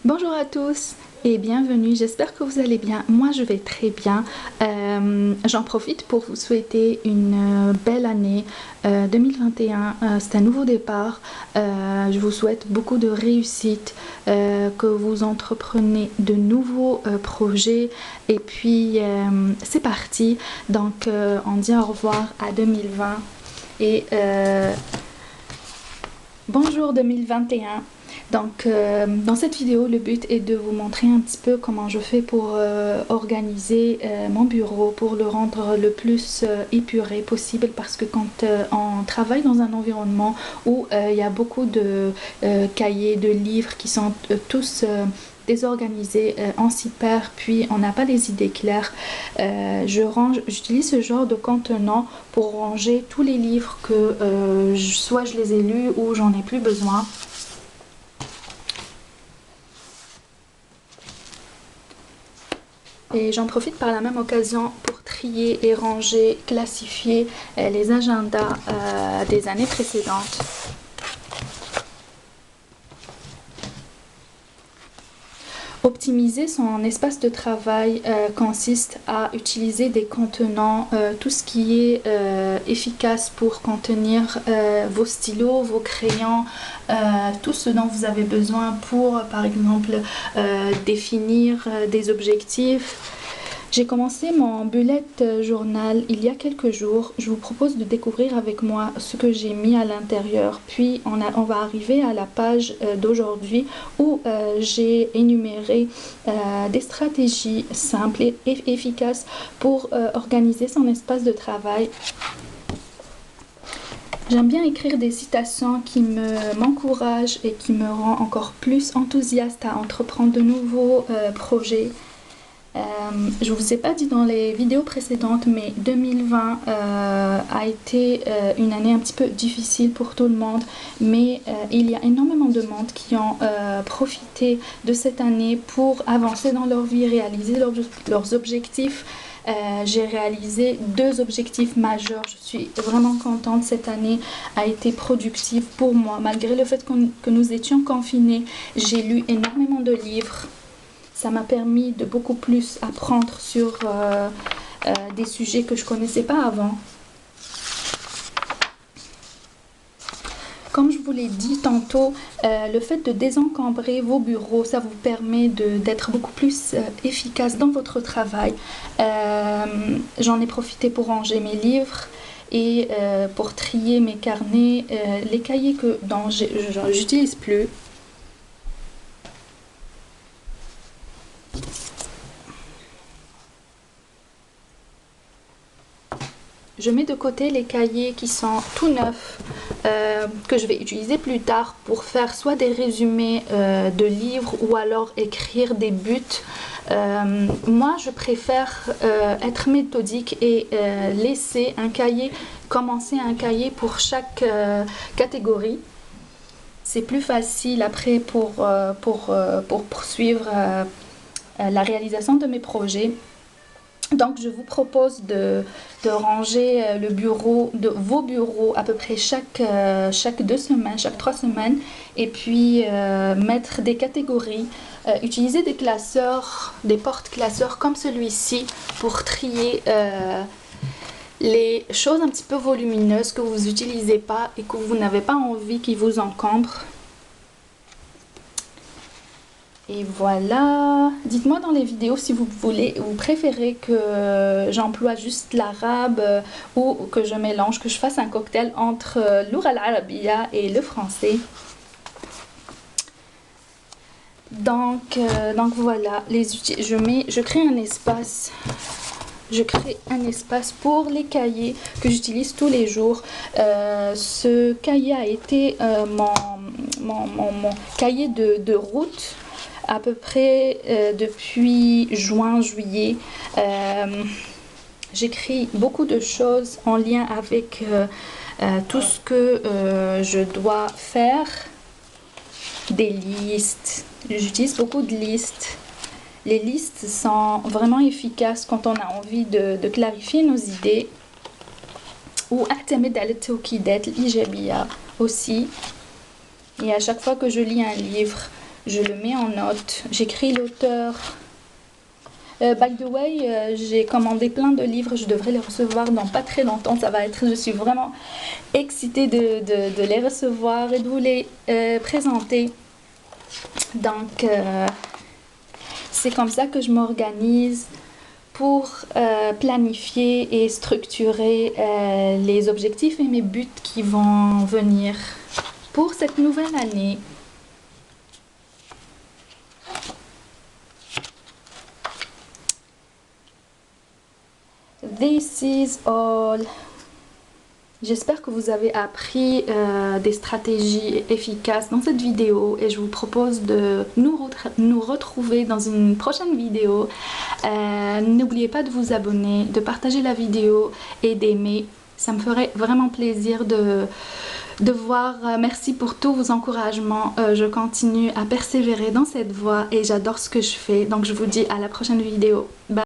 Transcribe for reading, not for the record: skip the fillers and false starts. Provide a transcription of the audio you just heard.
Bonjour à tous et bienvenue, j'espère que vous allez bien. Moi je vais très bien. J'en profite pour vous souhaiter une belle année 2021. C'est un nouveau départ. Je vous souhaite beaucoup de réussite, que vous entreprenez de nouveaux projets et puis c'est parti. Donc on dit au revoir à 2020 et bonjour 2021. Donc dans cette vidéo, le but est de vous montrer un petit peu comment je fais pour organiser mon bureau, pour le rendre le plus épuré possible, parce que quand on travaille dans un environnement où il y a beaucoup de cahiers, de livres qui sont tous désorganisés, on s'y perd, puis on n'a pas les idées claires. J'utilise ce genre de contenant pour ranger tous les livres que soit je les ai lus ou j'en ai plus besoin. Et j'en profite par la même occasion pour trier et ranger, classifier les agendas des années précédentes. Optimiser son espace de travail consiste à utiliser des contenants, tout ce qui est efficace pour contenir vos stylos, vos crayons, tout ce dont vous avez besoin pour, par exemple, définir des objectifs. J'ai commencé mon bullet journal il y a quelques jours. Je vous propose de découvrir avec moi ce que j'ai mis à l'intérieur. Puis on va arriver à la page d'aujourd'hui où j'ai énuméré des stratégies simples et efficaces pour organiser son espace de travail. J'aime bien écrire des citations qui m'encouragent et qui me rendent encore plus enthousiaste à entreprendre de nouveaux projets. Je ne vous ai pas dit dans les vidéos précédentes, mais 2020 a été une année un petit peu difficile pour tout le monde, mais il y a énormément de monde qui ont profité de cette année pour avancer dans leur vie, réaliser leurs objectifs. J'ai réalisé 2 objectifs majeurs. Je suis vraiment contente. Cette année a été productive pour moi. Malgré le fait que nous étions confinés, j'ai lu énormément de livres. Ça m'a permis de beaucoup plus apprendre sur des sujets que je ne connaissais pas avant. Comme je vous l'ai dit tantôt, le fait de désencombrer vos bureaux, ça vous permet d'être beaucoup plus efficace dans votre travail. J'en ai profité pour ranger mes livres et pour trier mes carnets, les cahiers dont j'utilise plus. Je mets de côté les cahiers qui sont tout neufs, que je vais utiliser plus tard pour faire soit des résumés de livres ou alors écrire des buts. Moi, je préfère être méthodique et commencer un cahier pour chaque catégorie. C'est plus facile après pour poursuivre la réalisation de mes projets. Donc je vous propose de ranger vos bureaux à peu près chaque 2 semaines, chaque 3 semaines, et puis mettre des catégories, utiliser des classeurs, des porte-classeurs comme celui-ci pour trier les choses un petit peu volumineuses que vous n'utilisez pas et que vous n'avez pas envie qu'ils vous encombrent. Et voilà, dites-moi dans les vidéos si vous préférez que j'emploie juste l'arabe ou que je mélange, que je fasse un cocktail entre l'oura al-arabiya et le français. Donc voilà, je crée un espace. Je crée un espace pour les cahiers que j'utilise tous les jours. Ce cahier a été mon cahier de route à peu près depuis juillet. J'écris beaucoup de choses en lien avec tout ce que je dois faire. Des listes. J'utilise beaucoup de listes. Les listes sont vraiment efficaces quand on a envie de clarifier nos idées. Ou أعتمد على التوكيدات الإيجابية aussi. Et à chaque fois que je lis un livre, je le mets en note, j'écris l'auteur. By the way, j'ai commandé plein de livres, je devrais les recevoir dans pas très longtemps, je suis vraiment excitée de les recevoir et de vous les présenter. Donc, c'est comme ça que je m'organise pour planifier et structurer les objectifs et mes buts qui vont venir pour cette nouvelle année. This is all. J'espère que vous avez appris des stratégies efficaces dans cette vidéo et je vous propose de nous retrouver dans une prochaine vidéo. N'oubliez pas de vous abonner, de partager la vidéo et d'aimer. Ça me ferait vraiment plaisir de voir. Merci pour tous vos encouragements. Je continue à persévérer dans cette voie et j'adore ce que je fais. Donc je vous dis à la prochaine vidéo. Bye.